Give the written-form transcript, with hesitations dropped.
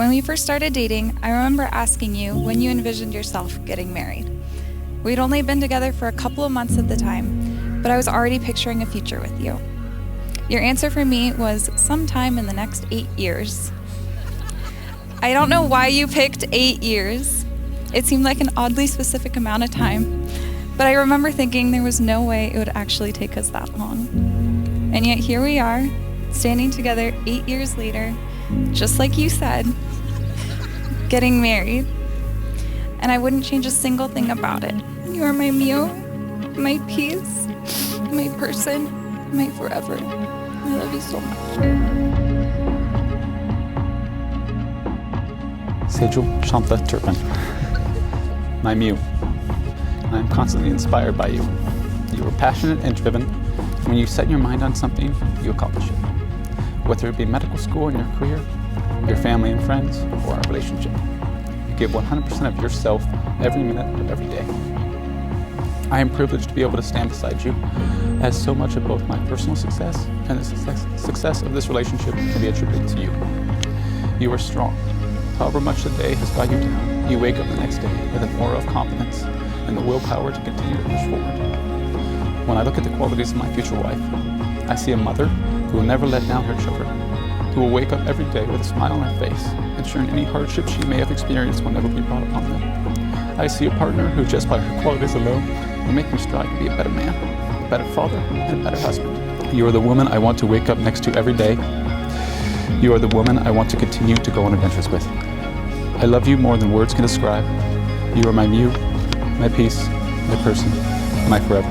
When we first started dating, I remember asking you when you envisioned yourself getting married. We'd only been together for a couple of months at the time, but I was already picturing a future with you. Your answer for me was sometime in the next 8 years. I don't know why you picked 8 years. It seemed like an oddly specific amount of time, but I remember thinking there was no way it would actually take us that long. And yet here we are, standing together 8 years later, just like you said, getting married. And I wouldn't change a single thing about it. You are my meal, my peace, my person, my forever. I love you so much. Seyjil and Nick, my Mew. I am constantly inspired by you. You are passionate and driven. When you set your mind on something, you accomplish it. Whether it be medical school and your career, your family and friends, or our relationship. You give 100% of yourself every minute of every day. I am privileged to be able to stand beside you, as so much of both my personal success and the success of this relationship can be attributed to you. You are strong. However much the day has got you down, you wake up the next day with an aura of confidence and the willpower to continue to push forward. When I look at the qualities of my future wife, I see a mother who will never let down her children, who will wake up every day with a smile on her face, ensuring any hardship she may have experienced will never be brought upon them. I see a partner who, just by her qualities alone, will make me strive to be a better man, a better father, and a better husband. You are the woman I want to wake up next to every day. You are the woman I want to continue to go on adventures with. I love you more than words can describe. You are my Mew, my peace, my person, my forever.